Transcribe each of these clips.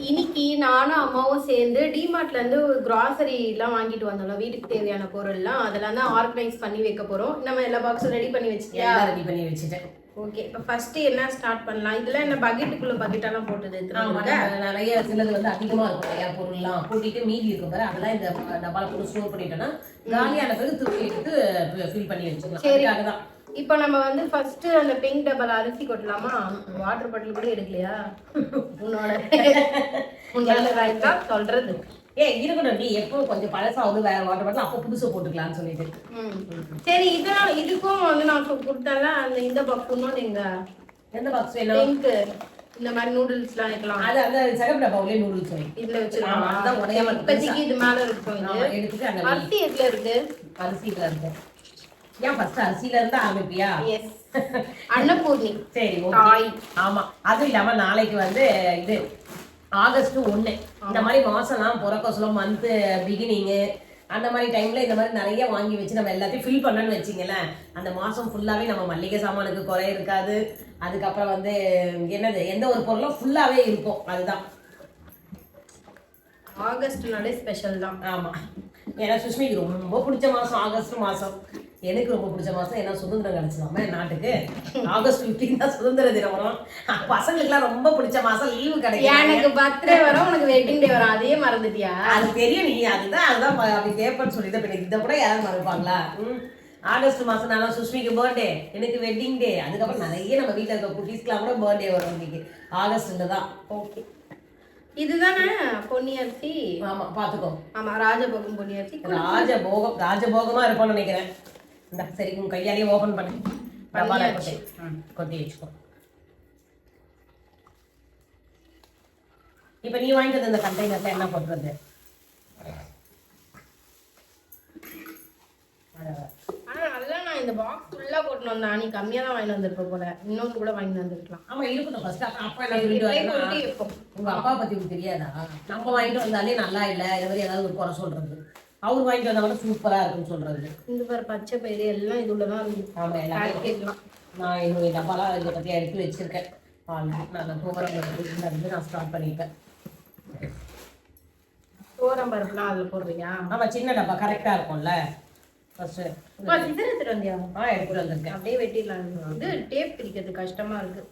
இன்னைக்கு நானும் அம்மாவும் சேர்ந்து டிமார்ட்ல இருந்து கிராசரி எல்லாம் வாங்கிட்டு வந்தோம். வீட்டுக்கு தேவையான பொருள்லாம் அதெல்லாம் தான் ஆர்கனைஸ் பண்ணி வைக்க போறோம். நம்ம எல்லா பாக்ஸும் ரெடி பண்ணி வச்சிட்டியா? ரெடி பண்ணி வச்சிட்டேன். ஓகே, இப்போ ஃபர்ஸ்ட் என்ன ஸ்டார்ட் பண்ணலாம்? இதெல்லாம் என்ன பக்கெட்டுக்குள்ள பக்கெட்டெல்லாம் போட்டது நிறைய சிலது வந்து அதிகமா இருக்கும் இல்லையா, பொருள்லாம் கூட்டிட்டு மீதி இருக்கும் பாரு, அதெல்லாம் இந்த டப்பால போட்டு ஸ்டோர் பண்ணிட்டோம்னா காலியான பிறகு தூக்கி எடுத்து ஃபில் பண்ணி வச்சுக்கலாம். சரி, அதுதான் இப்போ நம்ம வந்து ஃபர்ஸ்ட் அந்த பிங்க் டப்பால அரிசி கொட்டலாமா? வாட்டர் பாட்டில் கூட எடுக்கலையா? உன்னோட சொல்றது இருக்கணும். நீ எப்போ கொஞ்சம் பழசாவது வேற வாட்டர் பாட்டில் அப்போ புதுசா போட்டுக்கலாம்னு சொல்லிட்டு. சரி, இதான் இதுக்கும் வந்து நான் கொடுத்தேன்ல அந்த இந்த பாக்ஸ். எங்க எந்த பாக்ஸ் வேணும்? இந்த மாதிரி நூடுல்ஸ்லாம் வைக்கலாம். அது அந்த சகப்பு டப்பாவுலயே நூடுல்ஸ் வை. இதுல வச்சிருக்கோம். அதான் உடையாம இப்போதைக்கு இது மேல இருக்கும். இது எடுத்துட்டு அந்த அரிசி எதுல இருக்கு? அரிசில இருக்கு. ஏன் ஃபர்ஸ்ட் அரிசில இருந்து ஆரம்பிப்பியா? எஸ், அன்னபூர்ணி. சரி, ஓகே. ஆமா, அதுவும் இல்லாம நாளைக்கு வந்து இது ஆகஸ்ட் 1. இந்த மாதிரி மாசம்லாம் பிறக்க சொல்ல மந்த் பிகினிங்கு அந்த மாதிரி டைம்ல இந்த மாதிரி நிறைய வாங்கி வச்சு நம்ம எல்லாத்தையும் ஃபில் பண்ணணும்னு வச்சிங்களேன், அந்த மாசம் ஃபுல்லாவே நம்ம மல்லிகை சாமானுக்கு குறை இருக்காது. அதுக்கப்புறம் வந்து என்னது எந்த ஒரு பொருளும் ஃபுல்லாவே இருக்கும். அதுதான் ஆகஸ்ட்னாலே ஸ்பெஷல் தான். ஆமா, ஏன்னா சுஷ்மிக்கு ரொம்ப பிடிச்ச மாசம் ஆகஸ்ட் மாசம். எனக்கு ரொம்ப பிடிச்ச மாசம். ஏன்னா சுதந்திரம் கிடைச்சதாம நாட்டுக்கு. ஆகஸ்ட் 15 தான் சுதந்திர தினம் வரும். பசங்களுக்குலாம் ரொம்ப பிடிச்ச மாசம், லீவு கிடைக்கும். எனக்கு பர்த்டே வரும், உனக்கு வெட்டிங் டே வரும். அதையே மறந்துட்டியா? அது தெரியும். நீ அதுதான் அப்படி கேட்பேன்னு சொல்லிட்டு இதை கூட யாரும் மறப்பாங்களா? ஆகஸ்ட் மாசம் நல்லா சுஷ்மிக்கு பர்த்டே, எனக்கு வெட்டிங் டே, அதுக்கப்புறம் நிறைய நம்ம வீட்டில் இருக்க குட்டீஸ்க்குலாம் கூட பர்த்டே வரும் இன்னைக்கு ஆகஸ்ட்ல தான். ஓகே, இதுதானே பொன்னி அரிசி? ஆமா, பாத்துக்கோ. ஆமா, ராஜபோகம் பொன்னி அரிசி. ராஜபோகமா இருப்போம்னு நினைக்கிறேன். இந்த சரி, உன் கையாலேயே ஓபன் பண்ணி டப்பால கொட்டி வச்சுக்கோ. இப்ப நீ வாங்கிட்டு இந்த கண்டெய்னர்ல என்ன பண்றது? நான் இந்த பாக்ஸ் ஃபுல்லா போட்டு வந்தேன். நீ கம்மியா தான் வாங்கிட்டு வந்திருப்ப போல. இன்னொன்று கூட வாங்கி வந்துருக்கலாம். ஆமா, இருக்கட்டும். ஃபர்ஸ்ட் அப்பா என்ன சொல்லிட்டு உங்க அப்பா பத்தி உங்களுக்கு தெரியாதா? நம்ம வாங்கிட்டு வந்தாலே நல்லா இல்ல, இந்த மாதிரி ஏதாவது ஒரு குறை சொல்றது. அவர் வாங்கிட்டு வந்தா கூட சூப்பரா இருக்குன்னு சொல்றது. இந்த பாரு, பச்சை பயிறு எல்லாம் இதுலதான் இருக்கு. ஆமா, எல்லாம் நான் என்னுடைய டப்பாலாம் இதை பத்தி எடுத்து வச்சிருக்கேன். நான் தூரம் நான் ஸ்டார்ட் பண்ணிட்டேன். தோரம் பருப்புலாம் அதுல போடுறியா? ஆமா, சின்ன டப்பா கரெக்டா இருக்கும்ல. எடுத்துட்டு வந்தியா? எடுத்துட்டு வந்திருக்கேன். அப்படியே வெட்டிடலாம். இது டேப் பிரிக்கிறது கஷ்டமா இருக்கு.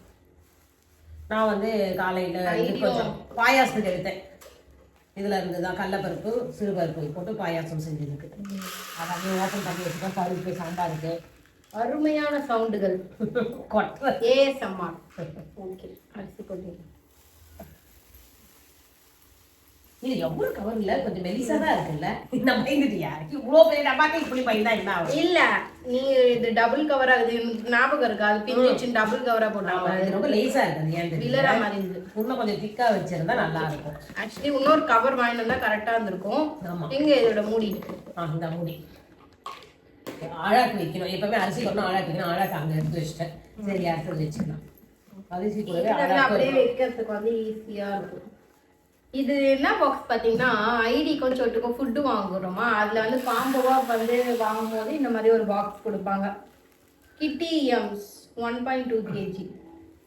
நான் வந்து காலையில கொஞ்சம் பாயாசத்துக்கு எடுத்தேன். இதுல இருந்துதான் கடலைப்பருப்பு சிறுபருப்பு போட்டு பாயாசம் செஞ்சதுக்கு. அதை ஓப்பன் பண்ணி வச்சுக்கோம். பருப்பு சாம்பாருக்கு அருமையான சவுண்டுகள். ASMR. ஓகே, அரிசி போட்டு இது எவ்வளவு கவர் இல்ல, கொஞ்சம் மெலிசா தான் இருக்குல்ல. நம்ம பயந்துட்டியா? இவ்வளவு பெரிய டப்பாக்கு இப்படி பயந்தா என்ன ஆகும்? இல்ல, நீ இது டபுள் கவர் ஆகுது. ஞாபகம் இருக்கா? அது பின் வச்சு டபுள் கவரா போட்டாங்க. இது ரொம்ப லேசா இருக்கு. ஏன் வில்லரா மாதிரி இருந்தது. இன்னும் கொஞ்சம் திக்கா வச்சிருந்தா நல்லா இருக்கும். ஆக்சுவலி இன்னொரு கவர் வாங்கிட்டு வந்தா கரெக்டா இருந்திருக்கும். எங்க இதோட மூடி? இந்த மூடி ஆழாக்கு வைக்கணும். எப்பவுமே அரிசி கொண்டு ஆழாக்கு வைக்கணும். ஆழாக்கு அங்க எடுத்து வச்சுட்டேன். சரி, அடுத்து வச்சுக்கலாம். அரிசி கூடவே அப்படியே வைக்கிறதுக்கு வந்து ஈஸியா இருக்கும். இது என்ன பாக்ஸ் பார்த்தீங்கன்னா, ஐடிக்கும் சொட்டுக்கும் ஃபுட்டு வாங்குறோமா, அதில் வந்து காம்போவா வந்து வாங்கும்போது இந்த மாதிரி ஒரு பாக்ஸ் கொடுப்பாங்க. கிட்டி எம்ஸ் 1.2 kg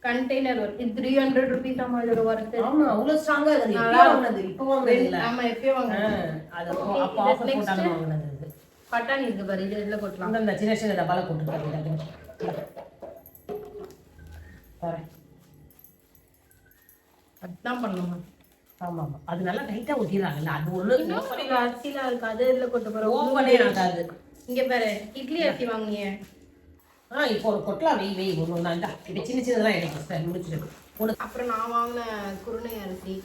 கண்டெய்னர் வரும். இது 300 rupees. ஆமா, இதோட ஒர்த்து. ஆமா, அவ்வளோ ஸ்ட்ராங்கா இருக்கு. இப்போ வாங்குனது, இப்போ வாங்குனது இல்ல. ஆமா, எப்பயோ வாங்குனது. அது அப்போ ஆஃபர் போட்டாங்க வாங்குனது. இது பட்டாணி இருக்கு பாரு, இது எதுல கொட்டலாம்? அந்த சின்ன சின்ன டப்பால போட்டுருக்காங்க. அதுதான் பண்ணணுமா? ஆமா ஆமா, அது நல்லா டைட்டா ஒட்டிடுறாங்கல்ல. அது ஒண்ணு அரிசிலாம் இருக்கு, அது இதுல கொட்ட போறோம். ஓப்பனே ஆகாது. இங்க பாரு, இட்லி அரிசி வாங்கிய. இப்போ ஒரு கொட்டலாம் வெய் ஒன்று நான்டா. இப்போ சின்ன சின்னதெல்லாம் எனக்கு முடிச்சிருக்கு. அப்புறம் நான் வாங்கின குருணை அரிசி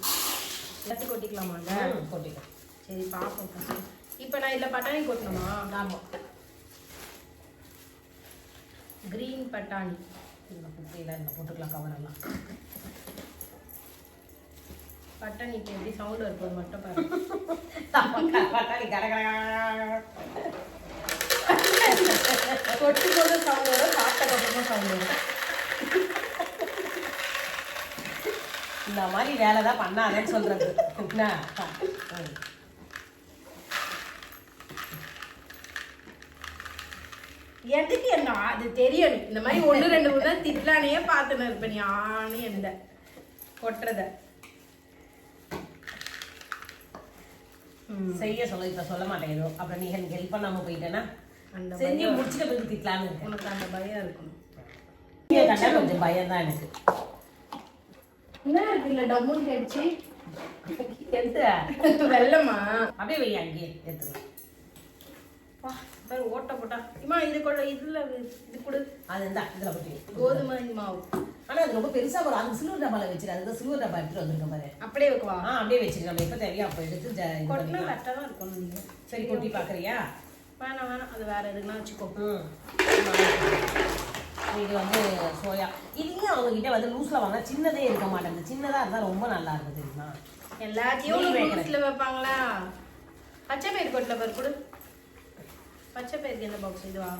எல்லாத்தையும் கொட்டிக்கலாமாங்க? கொட்டிக்கலாம். சரி, பார்ப்போம். இப்போ நான் இதில் பட்டாணி கொட்டணுமா? ஆமாம், கிரீன் பட்டாணி குப்பையில் போட்டுக்கலாம். கவரெல்லாம் பட்டாணி இப்போ எப்படி சவுண்ட் வரும்போது மட்டும் பாரு. பட்டாணி கொட்டு போது சவுண்ட் வரும், சாப்பிட்ட பக்கமும் சவுண்ட் வரும். இந்த மாதிரி வேலை தான் பண்ணாதேன்னு சொல்றது. எதுக்கு என்ன அது தெரியும். இந்த மாதிரி 1-2 தான் திட்டலானே பார்த்துன்னு இருப்பேன். நீ ஆனே எந்த கொட்டுறத செய்ய இப்ப சொல்ல மாட்டேன் ஏதோ. அப்புறம் நீ எனக்கு ஹெல்ப் பண்ணாம போயிட்டேன்னா அந்த செஞ்சு முடிச்சுட்டு போய் திட்டலான்னு உனக்கு அந்த பயம் இருக்கும். கொஞ்சம் பயம் தான் எனக்கு. என்ன இருக்கு இல்ல டம்முன்னு கேடுச்சு எடுத்து வெள்ளமா அப்படியே வை அங்கேயே எடுத்துக்கலாம். ஓட்ட போட்டா இம்மா இது கூட இதுல இது கூட அது இருந்தா இதுல போட்டு கோதுமை மாவு. ஆனா அது ரொம்ப பெருசா வரும். அது சில்வர் டப்பால வச்சிரு. அதுதான் சில்வர் டப்பா எடுத்துட்டு வந்திருக்கேன் பாரு. அப்படியே வைக்கவா? அப்படியே வச்சிரு. நம்ம எப்ப தேவையோ அப்ப எடுத்து கொட்டினா கரெக்டா தான் இருக்கும். நீங்க சரி கொட்டி பாக்குறியா? வேணாம் அது வேற எதுக்குன்னா வச்சுக்கோ. இது வந்து சோயா. இதுலயும் அவங்க கிட்ட வந்து லூஸ்ல வாங்க சின்னதே இருக்க மாட்டேங்குது. சின்னதா இருந்தா ரொம்ப நல்லா இருக்கு தெரியுமா? எல்லாத்தையும் லூஸ்ல வைப்பாங்களா? பச்சை பயிர் கொட்டல பாரு கொடு. பச்சை பயிருக்கு எந்த பாக்ஸ் இதுவா?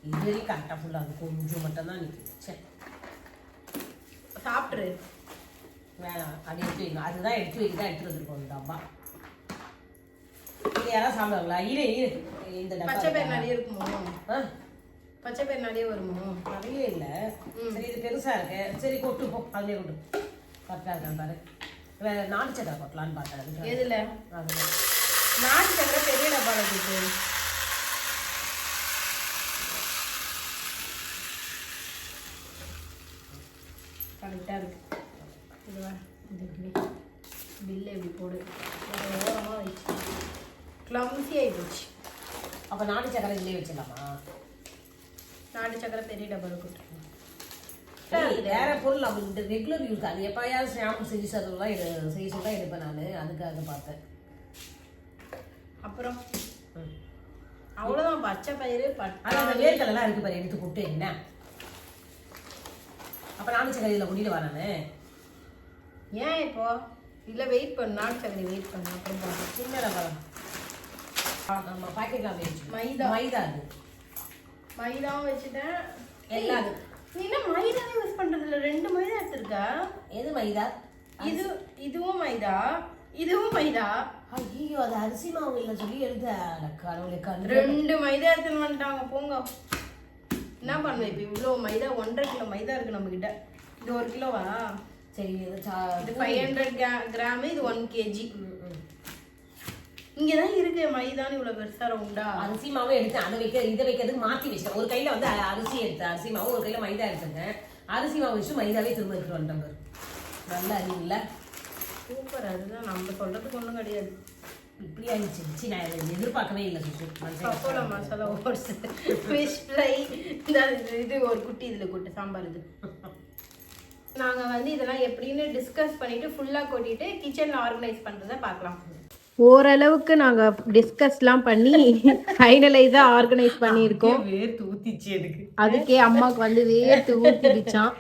இது வரைக்கும் கரெக்டாக ஃபுல்லாக அது கொஞ்சம் மட்டும் தான் நிற்குது. சரி சாப்பிட்ரு. வேணாம் அப்படி எடுத்து வைக்கணும். அதுதான் எடுத்து வைக்க தான் எடுத்துட்டு வந்துருக்கோம் இந்த அம்மா. இது யாராவது சாப்பிடுவாங்களா? இந்த பச்சை பயிர் நிறைய இருக்குமோ? பச்சை பயிர் நிறைய வருமோ? நிறைய இல்லை. சரி இது பெருசாக இருக்கு. சரி கொட்டு போ. அதுலேயே கொட்டு. கரெக்டாக இருக்கான்னு பாரு. நாட்டு சக்கரை கொட்டலான்னு பார்த்தேன். எதுல? அது நாட்டு சக்கரை பெரிய டப்பால இருக்கு. கரெக்டாக இருக்கு. இதுவா இது பில்லு எப்படி போடு. ஓரமாக வச்சு கிளம்ஸி ஆகி போச்சு. அப்போ நாட்டு சக்கரை இதுலேயே வச்சிடலாமா? நாட்டு சக்கரை பெரிய டப்பா இருக்கு. வேற பொருள் நம்ம ரெகுலர் யூஸ். அது எப்பயாவது ஷாம்பு செஞ்சு சொல்லலாம் செய்ய சொல்ல எடுப்பேன் நான். அதுக்காக பார்த்தேன். அப்புறம் அவ்வளோதான். பச்சை பயிறு அந்த வேர்க்கடலாம் இருக்கு பாரு. எடுத்து கூப்பிட்டு என்ன அப்போ நாட்டு சக்கரை இதில் கொட்டிட்டு வரானே. ஏன் இப்போ இல்லை வெயிட் பண்ணு. நாட்டு சக்கரை வெயிட் பண்ணு. அப்புறம் பார்த்து சின்ன ரகம் நம்ம பாக்கெட்லாம் வச்சு மைதா அது மைதாவும் வச்சுட்டேன். எல்லாம் நீ என்ன மைதாவே யூஸ் பண்றது இல்லை? 2 மைதா எடுத்துருக்கா? எது மைதா? இதுவும் மைதா இதுவும் மைதா. ஐயோ அது அரிசி மாவு இல்லை சொல்லி எழுத கடவுளை 2 மைதா எடுத்துன்னு வந்துட்டாங்க. போங்க என்ன பண்ணுவேன் இப்போ? இவ்வளோ மைதா 1.5 கிலோ மைதா இருக்கு நம்ம கிட்ட. இது 1 கிலோவா? சரி இது 500 கிராம். இது 1 kg. இங்கதான் இருக்கு மைதான்னு இவ்வளவு பெருசா உண்டா? அரிசி மாவு எடுத்தேன். அதை இதை வைக்கிறதுக்கு மாற்றி வச்சிட்டேன். ஒரு கையில வந்து அரிசி எடுத்தேன் அரிசி மாவு, ஒரு கையில மைதா எடுத்துருக்கேன். அரிசி மாவு வச்சு மைதாவே திரும்ப எடுத்துட்டு வந்துட்டேன். நல்லா அறிவில்ல? சூப்பர். அதுதான் நம்ம சொல்றதுக்கு ஒன்றும் கிடையாது. இப்படி ஆயிடுச்சு. நான் எதிர்பார்க்கவே இல்லை. Pakoda masala oats fish fry இது ஒரு குட்டி இதில் கொட்டு சாம்பார். இது நாங்கள் வந்து இதெல்லாம் எப்படின்னு டிஸ்கஸ் பண்ணிட்டு ஃபுல்லாக கொட்டிட்டு கிச்சனில் ஆர்கனைஸ் பண்ணுறதை பார்க்கலாம். ஓரளவுக்கு நாங்கள் டிஸ்கஸ்லாம் பண்ணி ஃபைனலைஸாக ஆர்கனைஸ் பண்ணியிருக்கோம். வேர்த்து ஊத்திச்சு எனக்கு. அதுக்கே அம்மாவுக்கு வந்து வேர்த்து ஊற்றிடுச்சான்.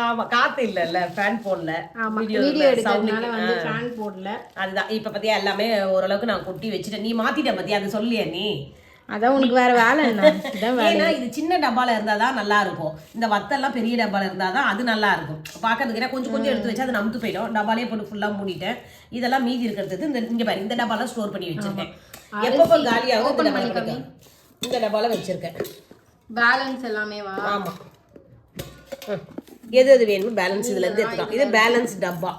ஆமா காத்து இல்ல ஃபேன் போடல. ஆமா வீடியோ எடுக்கிறதுனால வந்து ஃபேன் போடல. அதுதான் இப்ப பத்தியா எல்லாமே ஓரளவுக்கு நான் கொட்டி வச்சுட்டேன். நீ மாத்திட்ட பத்தியா? அது சொல்லியா நீ? அதான் உனக்கு வேற வேலை என்ன? ஏன்னா இது சின்ன டப்பால இருந்தாதான் நல்லா இருக்கும். இந்த வத்தெல்லாம் பெரிய டப்பால இருந்தாதான் அது நல்லா இருக்கும் பாக்கிறதுக்கு. கொஞ்சம் கொஞ்சம் எடுத்து வச்சு அது நமுத்து போயிடும். டப்பாலே போட்டு ஃபுல்லா மூடிட்டேன். இதெல்லாம் மீதி இருக்கிறது இங்க பாரு. இந்த டப்பால ஸ்டோர் பண்ணி வச்சிருக்கேன். எப்பப்போ காலியாகும் இந்த டப்பால வச்சிருக்கேன். பேலன்ஸ் எல்லாமே வா. ஆமா எது எது வேணும் பேலன்ஸ் இதுல இருந்து எடுத்துக்கலாம். இது பேலன்ஸ் டப்பா,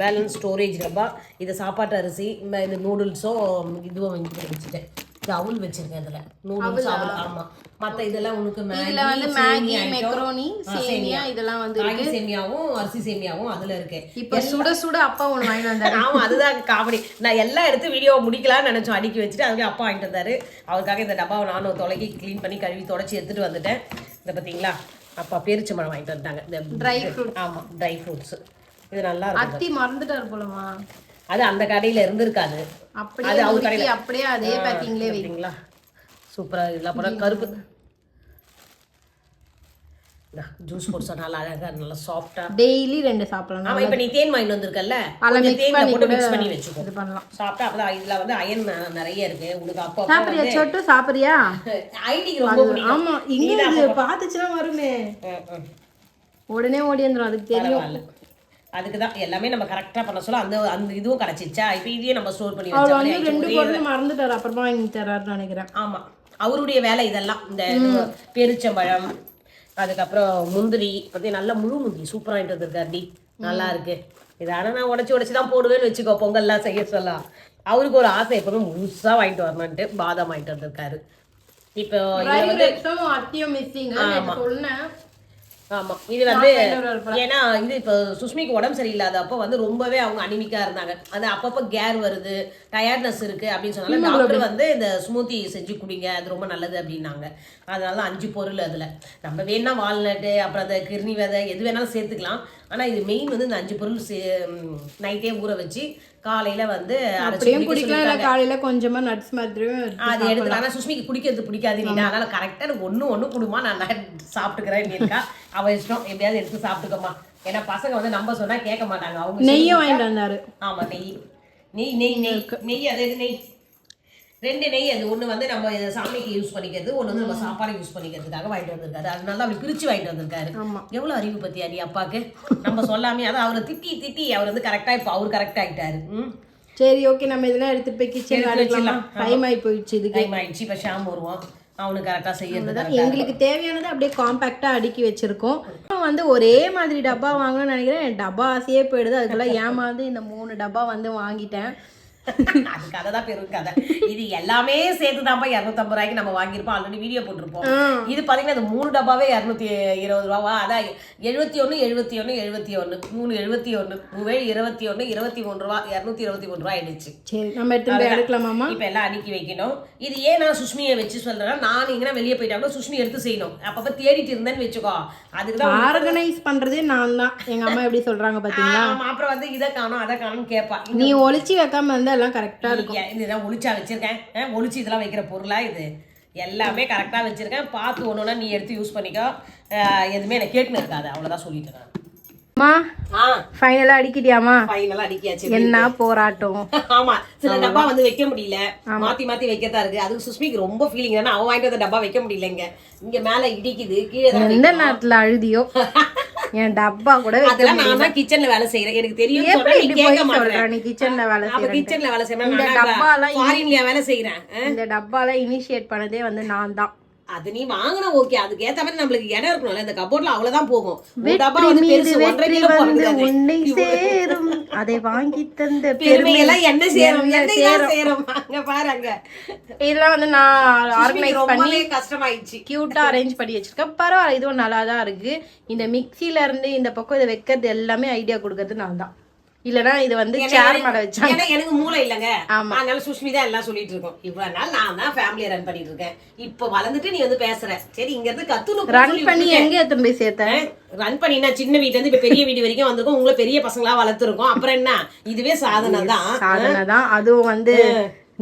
பேலன்ஸ் ஸ்டோரேஜ் டப்பா. இது சாப்பாட்டு அரிசி, இந்த நூடுல்ஸும் இதுவும் வாங்கி வச்சுட்டேன். இது அவுல் வச்சிருக்கேன். இதுல நூடுல்ஸ் அவுல். ஆமா மத்த இதெல்லாம் உனக்கு மேகி மெக்ரோனி சேமியா இதெல்லாம் வந்து ராகி சேமியாவும் அரிசி சேமியாவும் அதுல இருக்கு. இப்ப சுட சுட அப்பா ஒன்று வாங்கிட்டு வந்தாரு. ஆமா அதுதான் காமெடி. நான் எல்லாம் எடுத்து வீடியோ முடிக்கலாம்னு நினைச்சோம். அடுக்கி வச்சுட்டு அதுவே அப்பா வாங்கிட்டு வந்தாரு. அவருக்காக இந்த டப்பாவை நானும் தொலைக்கி க்ளீன் பண்ணி கழுவி தொடச்சி எடுத்துட்டு வந்துட்டேன். இதை பார்த்தீங்களா? அப்பா பேரிச்சம்பழம் வாங்கிட்டு வந்துட்டாங்க. இந்த ட்ரை ஃப்ரூட். ஆமா ட்ரை ஃப்ரூட்ஸ். இது நல்லா இருக்கும். அத்தி மறந்துட்டாரு போலமா? அது அந்த கடையில இருந்திருக்காது. அப்படியே அது அவர் கடையில அப்படியே அதே பேக்கிங்லயே வைங்களா. சூப்பரா இதெல்லாம் போட கருப்பு ஜூஸ் போட்டு நல்லா அழகா நல்லா சாஃப்ட்டா டெய்லி 2 சாப்பிடலாம். ஆமா இப்ப நீ தேன் வாங்கிட்டு வந்திருக்கல்ல, கொஞ்சம் தேன்ல போட்டு மிக்ஸ் பண்ணி வெச்சுக்கோ. இது பண்ணலாம். சாப்பிட்டா அப்பதான் இதுல வந்து அயன் நிறைய இருக்கு. உங்களுக்கு அப்பா சாப்பிடுறியா சொட்டு? சாப்பிடுறியா? ஐடிக்கு ரொம்ப பிடிக்கும். ஆமா இங்க இது பாத்துச்சுனா வருமே. உடனே ஓடி வந்துரும். அதுக்கு தெரியும். அதுக்கு தான் எல்லாமே நம்ம கரெக்டா பண்ண சொல்ல அந்த அந்த இதுவும் கிடைச்சிச்சா. இப்போ இதையே நம்ம ஸ்டோர் பண்ணி வச்சோம். 2 பொருள் மறந்துட்டாரு. அப்புறமா வாங்கி தராருன்னு நினைக்கிறேன். ஆமா அவருடைய வேலை இதெல்லாம். இந்த பெருச்சம்பழம், அதுக்கப்புறம் முந்திரி பத்தி நல்ல முழு முந்திரி சூப்பரா இருக்காடி. நல்லா இருக்கு. இதான நான் உடச்சி தான் போடுவேன்னு வச்சுக்கோ பொங்கல்லாம் செய்ய சொல்லலாம். அவருக்கு ஒரு ஆசை எப்பவுமே முழுசா வாங்கிட்டு வரணுன்ட்டு பாதாம் வாங்கிட்டு வந்திருக்காரு. இப்போ அத்தியம் மிஸ்ஸிங் சொன்னேன். ஆமா இது வந்து ஏன்னா இது இப்போ சுஷ்மிக்கு உடம்பு சரியில்லாத அப்போ வந்து ரொம்பவே அவங்க அனிமிக்கா இருந்தாங்க. அது அப்பப்போ கேர் வருது, டயர்ட்னஸ் இருக்கு அப்படின்னு சொன்னாலும் டாக்டர் வந்து இந்த ஸ்மூத்தி செஞ்சு குடிங்க, அது ரொம்ப நல்லது அப்படின்னாங்க. அதனால 5 பொருள் அதுல நம்ம வேணா வால்நட்டு அப்புறம் அந்த கிர்னி விதை எது வேணாலும் சேர்த்துக்கலாம். ஆனா இது மெயின் வந்து இந்த 5 பொருள் நைட்டே ஊற வச்சு காலையில வந்து காலையில கொஞ்சமா நட்ஸ் மாதிரி அது எடுத்து. ஆனா சுஷ்மிக்கு குடிக்கிறது பிடிக்காது, அதனால கரெக்டா எனக்கு ஒண்ணு குடுமா நான் சாப்பிட்டுக்கிறேன் இருக்கா. அவ இஷ்டம், எப்படியாவது எடுத்து சாப்பிட்டுக்கோமா. ஏன்னா பசங்க வந்து நம்ம சொன்னா கேட்க மாட்டாங்க. அவங்க நெய்யும் வாங்கிட்டு வந்தாரு. ஆமா நெய் நெய் நெய் நெய் நெய் அது நெய் 2 நெய். அது ஒண்ணு வந்து நம்ம சாமிக்கு யூஸ் பண்ணிக்கிறது, ஒண்ணு வந்து நம்ம சாப்பாடு யூஸ் பண்ணிக்கிறதுக்காக வாங்கிட்டு வந்திருக்காரு. அதனால அப்படி பிரிச்சு வாங்கிட்டு வந்திருக்காரு. எவ்வளவு அறிவு பத்தியா நீ அப்பாக்கு. நம்ம சொல்லாமே அதான் அவரை திட்டி அவர் வந்து கரெக்டா இப்போ அவர் கரெக்டா ஆயிட்டாரு. சரி ஓகே, நம்ம இதெல்லாம் எடுத்துட்டு போய் கிச்சன் வச்சுக்கலாம். டைம் ஆகி போயிடுச்சு. இது டைம் ஆயிடுச்சு. இப்போ ஷாம் வருவான், அவனுக்கு கரெக்டா செய்யறது. எங்களுக்கு தேவையானது அப்படியே காம்பாக்டா அடுக்கி வச்சிருக்கோம். வந்து ஒரே மாதிரி டப்பா வாங்கணும்னு நினைக்கிறேன். டப்பா ஆசையே போயிடுது. அதுக்குள்ள ஏமாந்து இந்த 3 டப்பா வந்து வாங்கிட்டேன். அது கதை தான் பெரும் கதை. இது எல்லாமே சேர்த்துதான்ப்பா 250 ரூபாய்க்கு நம்ம வாங்கியிருப்போம். ஆல்ரெடி வீடியோ போட்டிருப்போம். இது பாத்தீங்கன்னா அது 3 டப்பாவே 220 ரூபாவா. அதான் 71 71 71 3 71 21 23 ரூபா 223 ரூபாய் ஆயிடுச்சு. சரி நம்ம எடுக்கலாமா? இப்ப எல்லாம் அடுக்கி வைக்கணும். இது ஏன் நான் சுஷ்மியை வச்சு சொல்றேன்னா, நான் இங்கே வெளியே போயிட்டாலும் சுஷ்மி எடுத்து செய்யணும். அப்பப்ப தேடிட்டு இருந்தேன்னு வச்சுக்கோ. அதுக்குதான் ஆர்கனைஸ் பண்றதே நான் தான். எங்க அம்மா எப்படி சொல்றாங்க பாத்தீங்களா. அப்புறம் வந்து இதை காணும் அதை காணும் கேட்பா. நீ ஒளிச்சு வைக்காம இருந்தா எல்லாம் கரெக்டா இருக்கும். இதெல்லாம் ஒளிச்சா வச்சிருக்கேன், ஒளிச்சு இதெல்லாம் வைக்கிற பொருளா இது எல்லாமே கரெக்டா வச்சிருக்கேன். பார்த்து ஒண்ணுன்னா நீ எடுத்து யூஸ் பண்ணிக்கோ. எதுவுமே எனக்கு கேட்டுன்னு இருக்காது. அவ்வளவுதான் சொல்லிட்டேன். ஃபைனலா அடிக்கிட்டியாமா? ஃபைனலா அடிக்கியாச்சு. என்ன போராட்டம். ஆமா சில டப்பா வந்து வைக்க முடியல, மாத்தி வைக்கதா இருக்கு. அதுக்கு சுஷ்மிக்கு ரொம்ப ஃபீலிங். ஏன்னா அவன் வாங்கிட்டு வந்த டப்பா வைக்க முடியல. இங்க மேல இடிக்குது, கீழே எந்த நேரத்துல அழுதியோ. என் டப்பா கூட வைக்கல. நான் தான் கிச்சன்ல வேலை செய்யறேன், எனக்கு தெரியும். நீ கிச்சன்ல வேலை செய்யற. கிச்சன்ல வேலை செய்யறேன். இந்த டப்பாலாம் ஃபாரின்ல வேலை செய்யறேன். இந்த டப்பால இனிஷியேட் பண்ணதே வந்து நான் தான். அது நீ வாங்கினா ஓகே, அதுக்கு ஏத்த மாதிரி நம்மளுக்கு இடம் இருக்கணும்ல. இந்த கபோர்ட்ல அவ்வளவுதான் போகும். டப்பா வந்து பெருசு 1.5 கிலோ சேரும். அதை வாங்கி தந்த பெருமை எல்லாம் என்ன சேரும், என்ன சேரும். அங்க பாரு, அங்க இதெல்லாம் வந்து நான் ஆர்கனைஸ் பண்ணி கஷ்டமாயிடுச்சு. கியூட்டா அரேஞ்ச் பண்ணி வச்சிருக்கேன். பரவாயில்ல, இதுவும் நல்லா தான் இருக்கு. இந்த மிக்சில இருந்து இந்த பக்கம் இதை வைக்கிறது எல்லாமே ஐடியா கொடுக்கறது நான் தான். இல்லனா இது வந்து சேர் மேல வச்சாங்க. ஏன்னா எனக்கு மூளை இல்லங்க. அதனால சுஷ்மி தான் எல்லாம் சொல்லிட்டு இருக்கோம். இவ்வளவு நாள் நான் தான் ஃபேமிலியை ரன் பண்ணிட்டு இருக்கேன். இப்போ வளர்ந்துட்டு நீ வந்து பேசுற. சரி இங்க இருந்து கத்துணும். ரன் பண்ணி எங்க எத்தனை போய் சேர்த்தேன். ரன் பண்ணி நான் சின்ன வீட்டுல இருந்து இப்ப பெரிய வீடு வரைக்கும் வந்திருக்கோம். உங்களை பெரிய பசங்களா வளர்த்துருக்கோம். அப்புறம் என்ன, இதுவே சாதனை தான். அதுவும் வந்து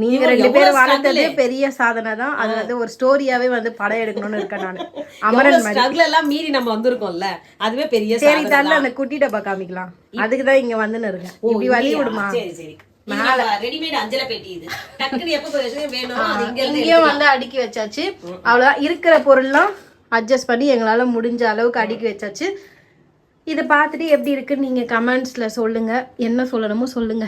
நீங்க 2 பேரும் வளர்த்ததே பெரிய சாதனை தான். அது வந்து ஒரு ஸ்டோரியாவே வந்து படம் எடுக்கணும்னு இருக்கேன் நான். அமரன் மாதிரி ஸ்ட்ரகிள் எல்லாம் மீறி நம்ம வந்திருக்கோம்ல, அதுவே பெரிய சாதனை. சரி தரல, அந்த குட்டி டப்பா காமிக்கலாம். அதுக்கு தான் இங்க வந்துன்னு இருக்கேன். இப்படி வலி விடுமா. சரி சரி, மேல ரெடிமேட் அஞ்சல பெட்டி இது. டக்குனு எப்ப வேணும் அது இங்கேயும் வந்து அடுக்கி வச்சாச்சு. அவ்வளவுதான், இருக்கிற பொருள்லாம் அட்ஜஸ்ட் பண்ணி எங்களால முடிஞ்ச அளவுக்கு அடுக்கி வச்சாச்சு. இதை பார்த்துட்டு எப்படி இருக்குன்னு நீங்க கமெண்ட்ஸ்ல சொல்லுங்க. என்ன சொல்லணுமோ சொல்லுங்க.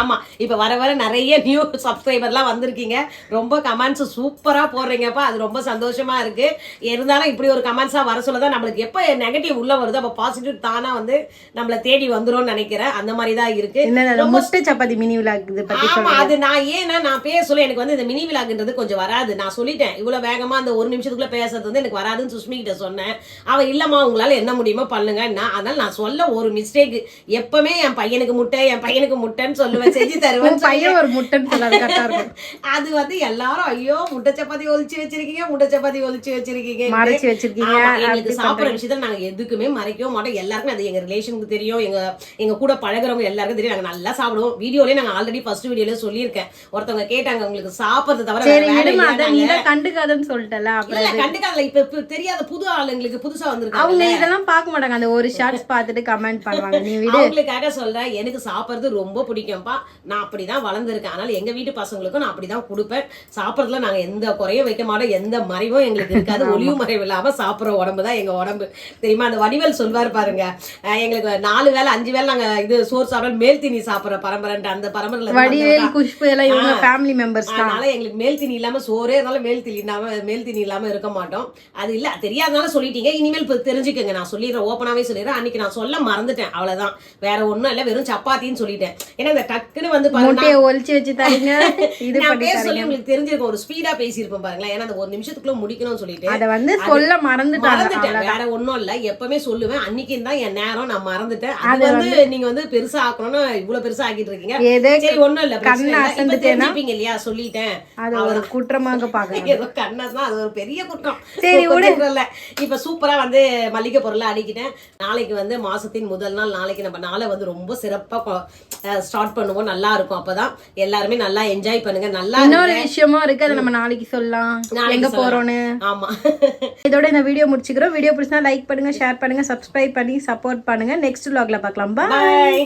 ஆமா, இப்ப வர வர நிறைய நியூ சப்ஸ்கிரைபர்லாம் வந்திருக்கீங்க. ரொம்ப கமெண்ட்ஸ் சூப்பரா போடுறீங்கப்பா, அது ரொம்ப சந்தோஷமா இருக்கு. இருந்தாலும் இப்படி ஒரு கமெண்ட்ஸா வர சொல்லதான் நம்மளுக்கு எப்ப நெகட்டிவ் உள்ள வருது அப்ப பாசிட்டிவ் தானா வந்து நம்மள தேடி வந்துரும் நினைக்கிறேன். அந்த மாதிரி தான் இருக்கு. முட்டை சப்பாத்தி மினி விலாக் இது பத்தி ஆமா, அது நான் ஏன்னா நான் பேச சொல்ல எனக்கு வந்து இந்த மினி விலாக்ன்றது கொஞ்சம் வராது. நான் சொல்லிட்டேன், இவ்வளவு வேகமா அந்த 1 நிமிஷத்துக்குள்ள பேசுறது வந்து எனக்கு வராதுன்னு சுஷ்மி கிட்ட சொன்னேன். அவ இல்லம்மா உங்களால என்ன முடியுமோ பண்ணுங்க. அதனால நான் சொல்ல ஒரு மிஸ்டேக். எப்பவுமே என் பையனுக்கு முட்டைன்னு சொல்லுவேன், செஞ்சு தருவேன். பையன் ஒரு முட்டைன்னு சொல்லாது. அது வந்து எல்லாரும் ஐயோ முட்டை சப்பாத்தி ஒழிச்சு வச்சிருக்கீங்க, முட்டை சப்பாத்தி ஒழிச்சு வச்சிருக்கீங்க, மறைச்சு வச்சிருக்கீங்க. எங்களுக்கு சாப்பிடுற விஷயத்துல நாங்க எதுக்குமே மறைக்கவும் மாட்டோம். எல்லாருக்குமே அது எங்க ரிலேஷனுக்கு தெரியும், எங்க கூட பழகுறவங்க எல்லாருக்கும் தெரியும். நாங்க நல்லா சாப்பிடுவோம். வீடியோலயே நாங்க ஆல்ரெடி ஃபர்ஸ்ட் வீடியோல சொல்லியிருக்கேன். ஒருத்தவங்க கேட்டாங்க உங்களுக்கு சாப்பிடுறது தவிர கண்டுக்காதன்னு சொல்லிட்டல. கண்டுக்காதல, இப்ப தெரியாத புது ஆளுங்களுக்கு புதுசா வந்திருக்காங்க. அவங்க இதெல்லாம் பார்க்க மாட்டாங்க. அந்த ஒரு ஷார்ட்ஸ் பார்த்துட்டு கமெண்ட் பண்ணுவாங்க. நீ வீடியோ அவங்களுக்காக சொல்றேன், எனக்கு சாப்பிடுறது ரொம்ப பிடிக்கும்பா. நான் அப்படிதான் வளர்ந்துருக்கேன். அதனால எங்க வீட்டு பசங்களுக்கும் நான் அப்படிதான் கொடுப்பேன். சாப்பிடறதுல நாங்க எந்த குறையும் வைக்க மாட்டோம், எந்த மறைவும் எங்களுக்கு இருக்காது. ஒளிவு மறைவு இல்லாம சாப்பிடுற உடம்பு தான் எங்க உடம்பு, தெரியுமா? அந்த வடிவேல் சொல்வார் பாருங்க, எங்களுக்கு 4 வேளை 5 வேளை நாங்க இது சோறு சாப்பிட மேல் தீனி சாப்பிடுற பரம்பரைன்ற அந்த பரம்பரையில வடிவேல் குஷ்பு எல்லாம் இவங்க ஃபேமிலி மெம்பர்ஸ். அதனால எங்களுக்கு மேல் தீனி இல்லாம சோறே இருந்தாலும் மேல் தீனி இல்லாம இருக்க மாட்டோம். அது இல்ல தெரியாதனால சொல்லிட்டீங்க. இனிமேல் தெரிஞ்சுக்கங்க, நான் சொல்லிடுறேன், ஓப்பனா ஓப்பனாவே சொல்லிடுறேன். அன்னைக்கு நான் சொல்ல மறந்துட்டேன், அவ்வளவுதான், வேற ஒண்ணும் இல்ல, வெறும் சப்பாத்தின்னு சொல்லிட்டேன். ஏன்னா இந்த டக்குன்னு வந்து முட்டையை ஒளிச்சு வச்சு தரீங்க, இது நான் பேச சொல்லி உங்களுக்கு தெரிஞ்சிருக்கும், ஒரு ஸ்பீடா பேசியிருப்பேன் பாருங்களேன். ஏன்னா அந்த ஒரு நிமிஷத்துக்குள்ள முடிக்கணும்னு சொல்லிட்டு அதை வந்து சொல்ல மறந்துட்டேன். வேற ஒண்ணும் இல்ல, எப்பவுமே சொல்லுவேன், அன்னைக்கு தான் என் நேரம், நான் மறந்துட்டேன். அது வந்து நீங்க வந்து பெருசா ஆக்கணும்னு இவ்வளவு பெருசா ஆக்கிட்டு இருக்கீங்க. சரி ஒண்ணும் இல்ல, தெரிஞ்சுப்பீங்க இல்லையா, சொல்லிட்டேன். அது ஒரு குற்றமாக பாக்குறேன். ஏதோ கண்ணாஸ்னா அது ஒரு பெரிய குற்றம். சரி விடுறல. இப்ப சூப்பரா வந்து மளிகை பொருளை அடிக்கிட்டேன். நாளைக்கு வந்து மாசத்தின் முதல் நாள், நாளைக்கு நம்ம நாளை வந்து ரொம்ப சிறப்பா ஸ்டார்ட் பண்ணுவோம். நல்லா இருக்கும், அப்பதான் எல்லாருமே நல்லா என்ஜாய் பண்ணுங்க. நல்லா இன்னொரு விஷயமும் இருக்கு, அதை நம்ம நாளைக்கு சொல்லலாம், எங்க போறோம்னு. ஆமா, இதோட இந்த வீடியோ முடிச்சுக்கிறோம். வீடியோ பிடிச்சா லைக் பண்ணுங்க, ஷேர் பண்ணுங்க, சப்ஸ்கிரைப் பண்ணி சப்போர்ட் பண்ணுங்க. நெக்ஸ்ட் vlogல பார்க்கலாம். பாய்.